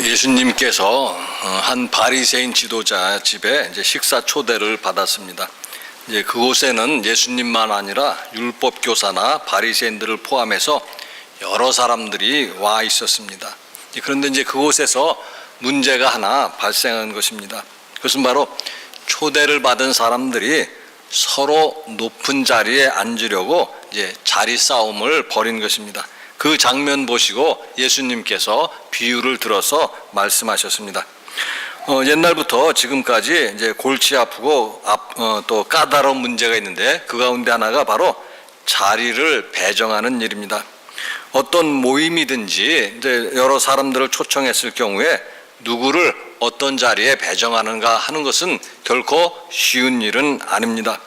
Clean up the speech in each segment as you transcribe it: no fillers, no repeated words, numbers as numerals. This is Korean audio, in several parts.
예수님께서 한 바리새인 지도자 집에 이제 식사 초대를 받았습니다. 이제 그곳에는 예수님만 아니라 율법 교사나 바리새인들을 포함해서 여러 사람들이 와 있었습니다. 그런데 이제 그곳에서 문제가 하나 발생한 것입니다. 그것은 바로 초대를 받은 사람들이 서로 높은 자리에 앉으려고 이제 자리 싸움을 벌인 것입니다. 그 장면 보시고 예수님께서 비유를 들어서 말씀하셨습니다. 옛날부터 지금까지 이제 골치 아프고 또 까다로운 문제가 있는데 그 가운데 하나가 바로 자리를 배정하는 일입니다. 어떤 모임이든지 이제 여러 사람들을 초청했을 경우에 누구를 어떤 자리에 배정하는가 하는 것은 결코 쉬운 일은 아닙니다.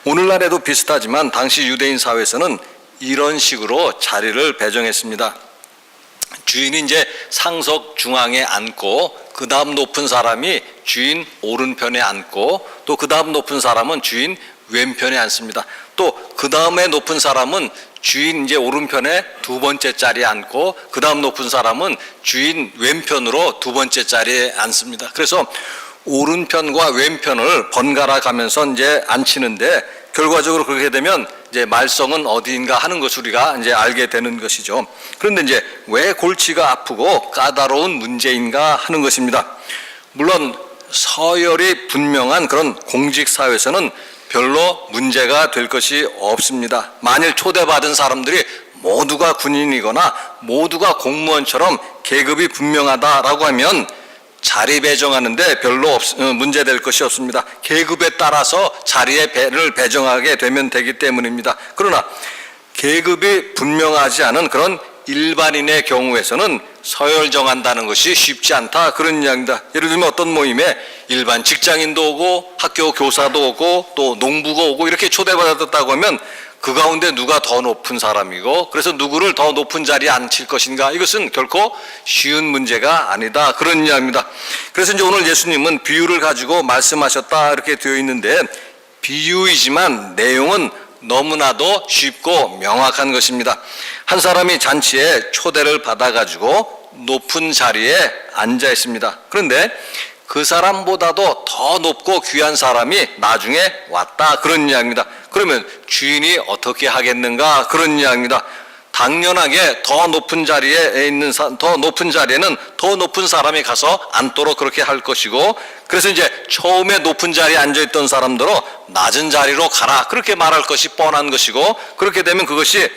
오늘날에도 비슷하지만 당시 유대인 사회에서는 이런 식으로 자리를 배정했습니다. 주인이 이제 상석 중앙에 앉고 그 다음 높은 사람이 주인 오른편에 앉고 또 그 다음 높은 사람은 주인 왼편에 앉습니다. 또 그 다음에 높은 사람은 주인 이제 오른편에 두 번째 자리에 앉고 그 다음 높은 사람은 주인 왼편으로 두 번째 자리에 앉습니다. 그래서 오른편과 왼편을 번갈아 가면서 이제 앉히는데 결과적으로 그렇게 되면 이제 말썽은 어디인가 하는 것을 우리가 이제 알게 되는 것이죠. 그런데 이제 왜 골치가 아프고 까다로운 문제인가 하는 것입니다. 물론 서열이 분명한 그런 공직 사회에서는 별로 문제가 될 것이 없습니다. 만일 초대받은 사람들이 모두가 군인이거나 모두가 공무원처럼 계급이 분명하다라고 하면 자리 배정하는데 별로 문제될 것이 없습니다. 계급에 따라서 자리에 배를 배정하게 되면 되기 때문입니다. 그러나 계급이 분명하지 않은 그런 일반인의 경우에서는 서열 정한다는 것이 쉽지 않다 그런 이야기입니다. 예를 들면 어떤 모임에 일반 직장인도 오고 학교 교사도 오고 또 농부가 오고 이렇게 초대받았다고 하면 그 가운데 누가 더 높은 사람이고 그래서 누구를 더 높은 자리에 앉힐 것인가 이것은 결코 쉬운 문제가 아니다 그런 이야기입니다. 그래서 이제 오늘 예수님은 비유를 가지고 말씀하셨다 이렇게 되어 있는데 비유이지만 내용은 너무나도 쉽고 명확한 것입니다. 한 사람이 잔치에 초대를 받아가지고 높은 자리에 앉아 있습니다. 그런데 그 사람보다도 더 높고 귀한 사람이 나중에 왔다 그런 이야기입니다. 그러면 주인이 어떻게 하겠는가 그런 이야기입니다. 당연하게 더 높은 자리에는 더 높은 사람이 가서 앉도록 그렇게 할 것이고 그래서 이제 처음에 높은 자리에 앉아있던 사람들은 낮은 자리로 가라 그렇게 말할 것이 뻔한 것이고 그렇게 되면 그것이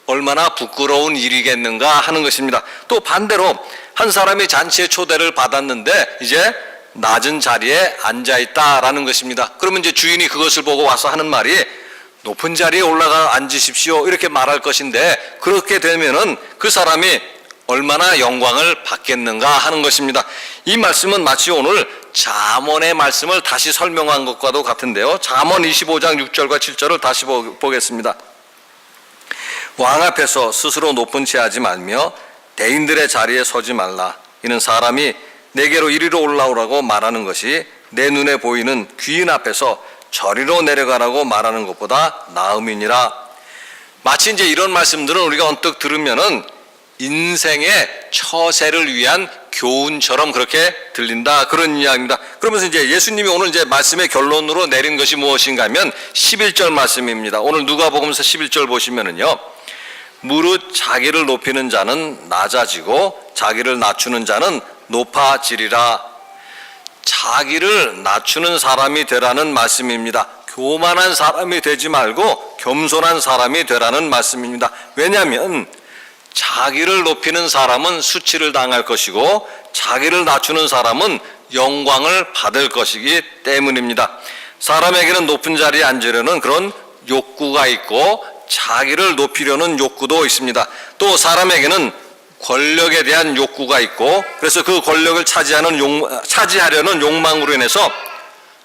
얼마나 부끄러운 일이겠는가 하는 것입니다. 또 반대로 한 사람이 잔치에 초대를 받았는데 이제 낮은 자리에 앉아있다라는 것입니다. 그러면 이제 주인이 그것을 보고 와서 하는 말이 높은 자리에 올라가 앉으십시오 이렇게 말할 것인데 그렇게 되면은 그 사람이 얼마나 영광을 받겠는가 하는 것입니다. 이 말씀은 마치 오늘 잠언의 말씀을 다시 설명한 것과도 같은데요. 잠언 25장 6절과 7절을 다시 보겠습니다. 왕 앞에서 스스로 높은 채 하지 말며 대인들의 자리에 서지 말라. 이는 사람이 내게로 이리로 올라오라고 말하는 것이 내 눈에 보이는 귀인 앞에서 저리로 내려가라고 말하는 것보다 나음이니라. 마치 이제 이런 말씀들은 우리가 언뜻 들으면은 인생의 처세를 위한 교훈처럼 그렇게 들린다 그런 이야기입니다. 그러면서 이제 예수님이 오늘 이제 말씀의 결론으로 내린 것이 무엇인가 하면 11절 말씀입니다. 오늘 누가복음서 11절 보시면은요. 무릇 자기를 높이는 자는 낮아지고 자기를 낮추는 자는 높아지리라. 자기를 낮추는 사람이 되라는 말씀입니다. 교만한 사람이 되지 말고 겸손한 사람이 되라는 말씀입니다. 왜냐하면 자기를 높이는 사람은 수치를 당할 것이고 자기를 낮추는 사람은 영광을 받을 것이기 때문입니다. 사람에게는 높은 자리에 앉으려는 그런 욕구가 있고 자기를 높이려는 욕구도 있습니다. 또 사람에게는 권력에 대한 욕구가 있고 그래서 그 권력을 차지하려는 욕망으로 인해서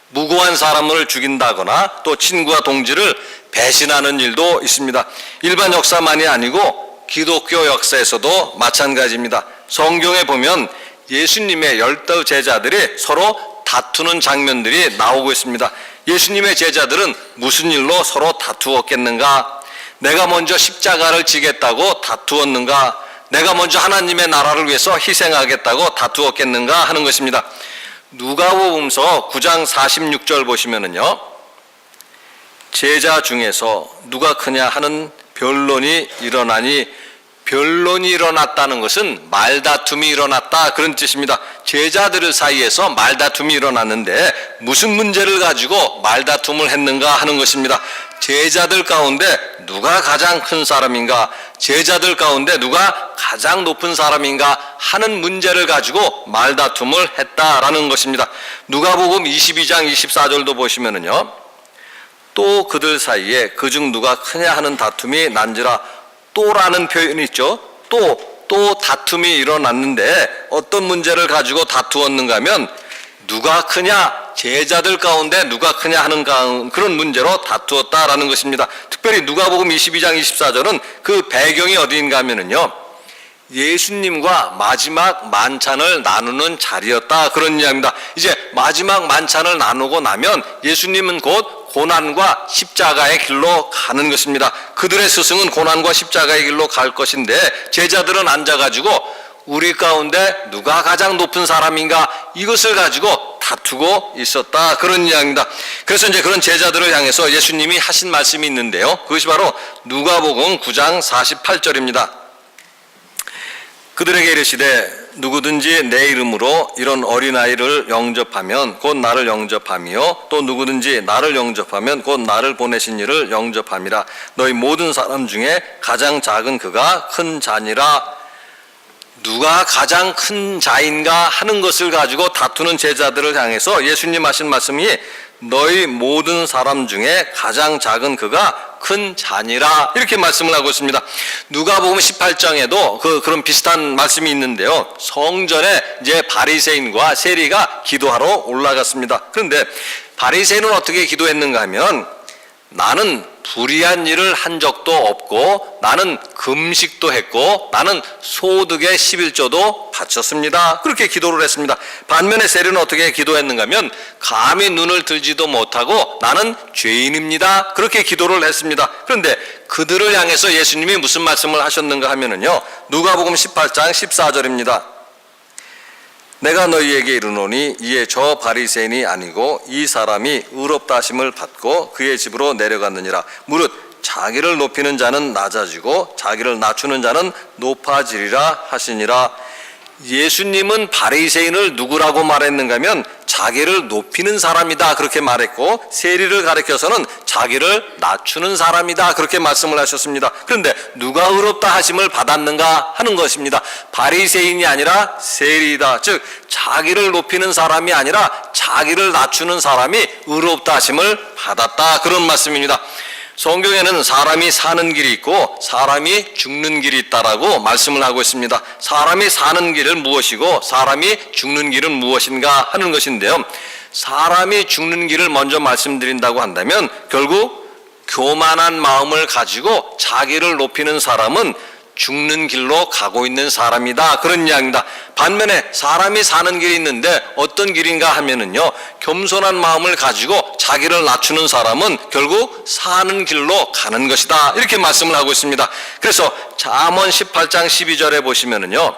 무고한 사람을 죽인다거나 또 친구와 동지를 배신하는 일도 있습니다. 일반 역사만이 아니고 기독교 역사에서도 마찬가지입니다. 성경에 보면 예수님의 12 제자들이 서로 다투는 장면들이 나오고 있습니다. 예수님의 제자들은 무슨 일로 서로 다투었겠는가? 내가 먼저 십자가를 지겠다고 다투었는가? 내가 먼저 하나님의 나라를 위해서 희생하겠다고 다투었겠는가 하는 것입니다. 누가복음서 9장 46절 보시면은요, 제자 중에서 누가 크냐 하는 변론이 일어나니, 변론이 일어났다는 것은 말다툼이 일어났다 그런 뜻입니다. 제자들 사이에서 말다툼이 일어났는데 무슨 문제를 가지고 말다툼을 했는가 하는 것입니다. 제자들 가운데 누가 가장 큰 사람인가, 제자들 가운데 누가 가장 높은 사람인가 하는 문제를 가지고 말다툼을 했다라는 것입니다. 누가복음 22장 24절도 보시면은요, 또 그들 사이에 그중 누가 크냐 하는 다툼이 난지라, 또라는 표현이 있죠. 또 다툼이 일어났는데 어떤 문제를 가지고 다투었는가 하면 누가 크냐, 제자들 가운데 누가 크냐 하는 그런 문제로 다투었다라는 것입니다. 특별히 누가복음 22장 24절은 그 배경이 어디인가 하면은요, 예수님과 마지막 만찬을 나누는 자리였다 그런 이야기입니다. 이제 마지막 만찬을 나누고 나면 예수님은 곧 고난과 십자가의 길로 가는 것입니다. 그들의 스승은 고난과 십자가의 길로 갈 것인데 제자들은 앉아가지고 우리 가운데 누가 가장 높은 사람인가, 이것을 가지고 다투고 있었다 그런 이야기입니다. 그래서 이제 그런 제자들을 향해서 예수님이 하신 말씀이 있는데요, 그것이 바로 누가복음 9장 48절입니다. 그들에게 이르시되 누구든지 내 이름으로 이런 어린아이를 영접하면 곧 나를 영접함이요, 또 누구든지 나를 영접하면 곧 나를 보내신 이를 영접함이라. 너희 모든 사람 중에 가장 작은 그가 큰 자니라. 누가 가장 큰 자인가 하는 것을 가지고 다투는 제자들을 향해서 예수님 하신 말씀이 너희 모든 사람 중에 가장 작은 그가 큰 자니라, 이렇게 말씀을 하고 있습니다. 누가복음 18장에도 그런 비슷한 말씀이 있는데요, 성전에 이제 바리새인과 세리가 기도하러 올라갔습니다. 그런데 바리새인은 어떻게 기도했는가 하면, 나는 불의한 일을 한 적도 없고 나는 금식도 했고 나는 소득의 11조도 바쳤습니다. 그렇게 기도를 했습니다. 반면에 세리는 어떻게 기도했는가 하면, 감히 눈을 들지도 못하고 나는 죄인입니다. 그렇게 기도를 했습니다. 그런데 그들을 향해서 예수님이 무슨 말씀을 하셨는가 하면은요, 누가복음 18장 14절입니다. 내가 너희에게 이르노니 이에 저 바리새인이 아니고 이 사람이 의롭다 하심을 받고 그의 집으로 내려갔느니라. 무릇 자기를 높이는 자는 낮아지고 자기를 낮추는 자는 높아지리라 하시니라. 예수님은 바리새인을 누구라고 말했는가 하면 자기를 높이는 사람이다 그렇게 말했고, 세리를 가리켜서는 자기를 낮추는 사람이다 그렇게 말씀을 하셨습니다. 그런데 누가 의롭다 하심을 받았는가 하는 것입니다. 바리새인이 아니라 세리이다. 즉 자기를 높이는 사람이 아니라 자기를 낮추는 사람이 의롭다 하심을 받았다 그런 말씀입니다. 성경에는 사람이 사는 길이 있고 사람이 죽는 길이 있다라고 말씀을 하고 있습니다. 사람이 사는 길은 무엇이고 사람이 죽는 길은 무엇인가 하는 것인데요, 사람이 죽는 길을 먼저 말씀드린다고 한다면 결국 교만한 마음을 가지고 자기를 높이는 사람은 죽는 길로 가고 있는 사람이다 그런 이야기입니다. 반면에 사람이 사는 길이 있는데 어떤 길인가 하면은요, 겸손한 마음을 가지고 자기를 낮추는 사람은 결국 사는 길로 가는 것이다 이렇게 말씀을 하고 있습니다. 그래서 잠언 18장 12절에 보시면은요,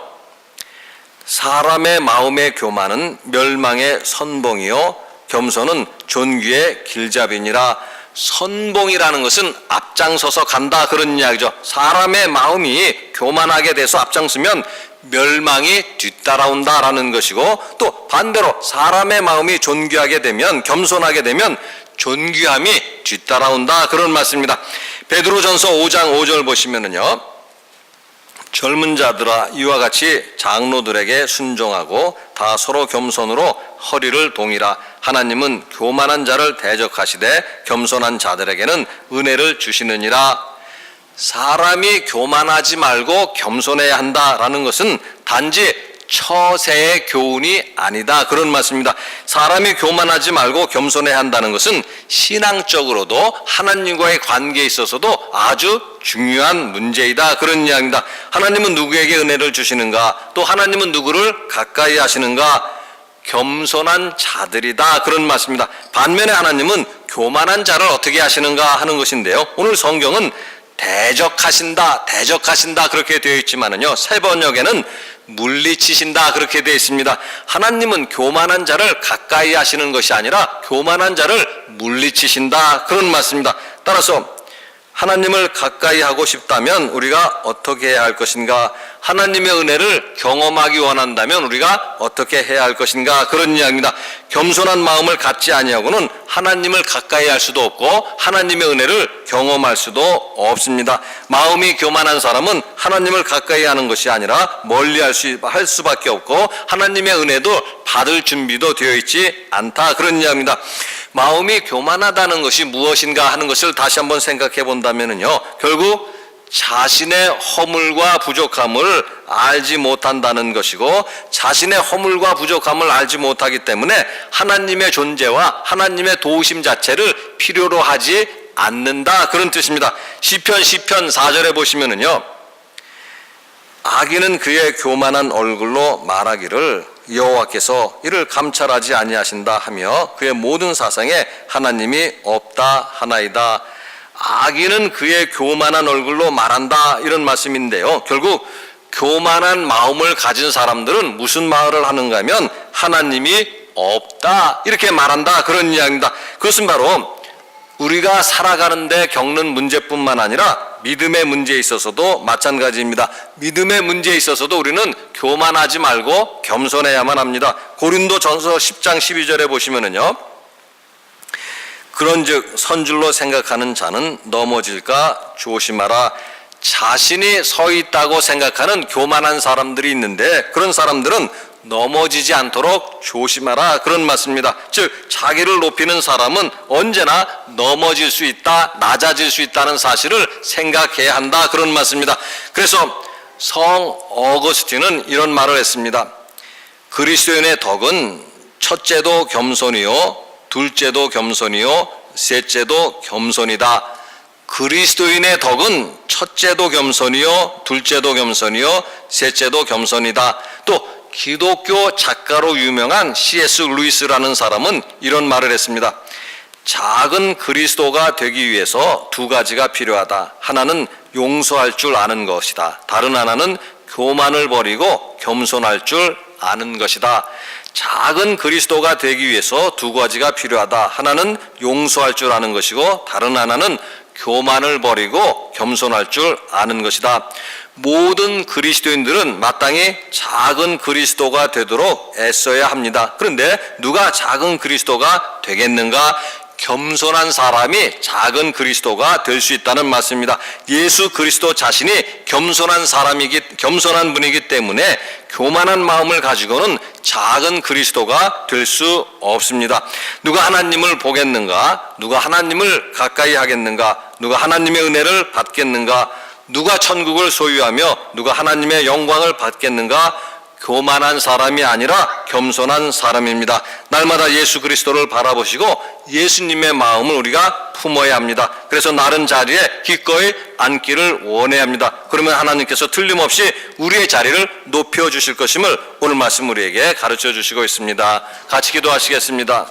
사람의 마음의 교만은 멸망의 선봉이요 겸손은 존귀의 길잡이니라. 선봉이라는 것은 앞장서서 간다 그런 이야기죠. 사람의 마음이 교만하게 돼서 앞장서면 멸망이 뒤따라온다라는 것이고, 또 반대로 사람의 마음이 존귀하게 되면, 겸손하게 되면 존귀함이 뒤따라온다 그런 말씀입니다. 베드로전서 5장 5절 보시면은요, 젊은 자들아 이와 같이 장로들에게 순종하고 다 서로 겸손으로 허리를 동이라. 하나님은 교만한 자를 대적하시되 겸손한 자들에게는 은혜를 주시느니라. 사람이 교만하지 말고 겸손해야 한다라는 것은 단지 처세의 교훈이 아니다 그런 말씀입니다. 사람이 교만하지 말고 겸손해야 한다는 것은 신앙적으로도 하나님과의 관계에 있어서도 아주 중요한 문제이다 그런 이야기입니다. 하나님은 누구에게 은혜를 주시는가, 또 하나님은 누구를 가까이 하시는가, 겸손한 자들이다 그런 말씀입니다. 반면에 하나님은 교만한 자를 어떻게 하시는가 하는 것인데요, 오늘 성경은 대적하신다 그렇게 되어 있지만은요, 새 번역에는 물리치신다 그렇게 되어 있습니다. 하나님은 교만한 자를 가까이 하시는 것이 아니라 교만한 자를 물리치신다 그런 말씀입니다. 따라서 하나님을 가까이 하고 싶다면 우리가 어떻게 해야 할 것인가? 하나님의 은혜를 경험하기 원한다면 우리가 어떻게 해야 할 것인가? 그런 이야기입니다. 겸손한 마음을 갖지 아니하고는 하나님을 가까이 할 수도 없고 하나님의 은혜를 경험할 수도 없습니다. 마음이 교만한 사람은 하나님을 가까이 하는 것이 아니라 멀리 할 수밖에 없고 하나님의 은혜도 받을 준비도 되어 있지 않다 그런 이야기입니다. 마음이 교만하다는 것이 무엇인가 하는 것을 다시 한번 생각해 본다면요, 결국 자신의 허물과 부족함을 알지 못한다는 것이고, 자신의 허물과 부족함을 알지 못하기 때문에 하나님의 존재와 하나님의 도우심 자체를 필요로 하지 않는다 그런 뜻입니다. 시편 4절에 보시면은요, 악인은 그의 교만한 얼굴로 말하기를 여호와께서 이를 감찰하지 아니하신다 하며 그의 모든 사상에 하나님이 없다 하나이다. 악인은 그의 교만한 얼굴로 말한다 이런 말씀인데요, 결국 교만한 마음을 가진 사람들은 무슨 말을 하는가 하면 하나님이 없다 이렇게 말한다 그런 이야기입니다. 그것은 바로 우리가 살아가는데 겪는 문제뿐만 아니라 믿음의 문제에 있어서도 마찬가지입니다. 믿음의 문제에 있어서도 우리는 교만하지 말고 겸손해야만 합니다. 고린도전서 10장 12절에 보시면은요, 그런즉 선줄로 생각하는 자는 넘어질까 조심하라. 자신이 서 있다고 생각하는 교만한 사람들이 있는데 그런 사람들은 넘어지지 않도록 조심하라 그런 말씀입니다. 즉 자기를 높이는 사람은 언제나 넘어질 수 있다, 낮아질 수 있다는 사실을 생각해야 한다 그런 말씀입니다. 그래서 성 어거스틴은 이런 말을 했습니다. 그리스도인의 덕은 첫째도 겸손이요 둘째도 겸손이요 셋째도 겸손이다. 그리스도인의 덕은 첫째도 겸손이요 둘째도 겸손이요 셋째도 겸손이다. 또 기독교 작가로 유명한 C.S. 루이스라는 사람은 이런 말을 했습니다. 작은 그리스도가 되기 위해서 두 가지가 필요하다. 하나는 용서할 줄 아는 것이다. 다른 하나는 교만을 버리고 겸손할 줄 아는 것이다. 작은 그리스도가 되기 위해서 두 가지가 필요하다. 하나는 용서할 줄 아는 것이고 다른 하나는 교만을 버리고 겸손할 줄 아는 것이다. 모든 그리스도인들은 마땅히 작은 그리스도가 되도록 애써야 합니다. 그런데 누가 작은 그리스도가 되겠는가? 겸손한 사람이 작은 그리스도가 될 수 있다는 말씀입니다. 예수 그리스도 자신이 겸손한 분이기 때문에 교만한 마음을 가지고는 작은 그리스도가 될 수 없습니다. 누가 하나님을 보겠는가? 누가 하나님을 가까이 하겠는가? 누가 하나님의 은혜를 받겠는가? 누가 천국을 소유하며 누가 하나님의 영광을 받겠는가? 교만한 사람이 아니라 겸손한 사람입니다. 날마다 예수 그리스도를 바라보시고 예수님의 마음을 우리가 품어야 합니다. 그래서 나른 자리에 기꺼이 앉기를 원해야 합니다. 그러면 하나님께서 틀림없이 우리의 자리를 높여주실 것임을 오늘 말씀 우리에게 가르쳐 주시고 있습니다. 같이 기도하시겠습니다.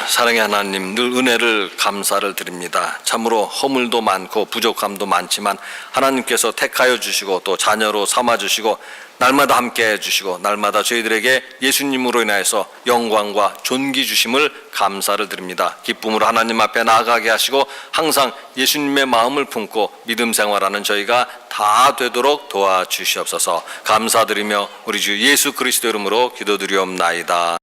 사랑의 하나님, 늘 은혜를 감사를 드립니다. 참으로 허물도 많고 부족함도 많지만 하나님께서 택하여 주시고 또 자녀로 삼아 주시고 날마다 함께 해주시고 날마다 저희들에게 예수님으로 인하여서 영광과 존귀 주심을 감사를 드립니다. 기쁨으로 하나님 앞에 나아가게 하시고 항상 예수님의 마음을 품고 믿음 생활하는 저희가 다 되도록 도와주시옵소서. 감사드리며 우리 주 예수 그리스도 이름으로 기도드리옵나이다.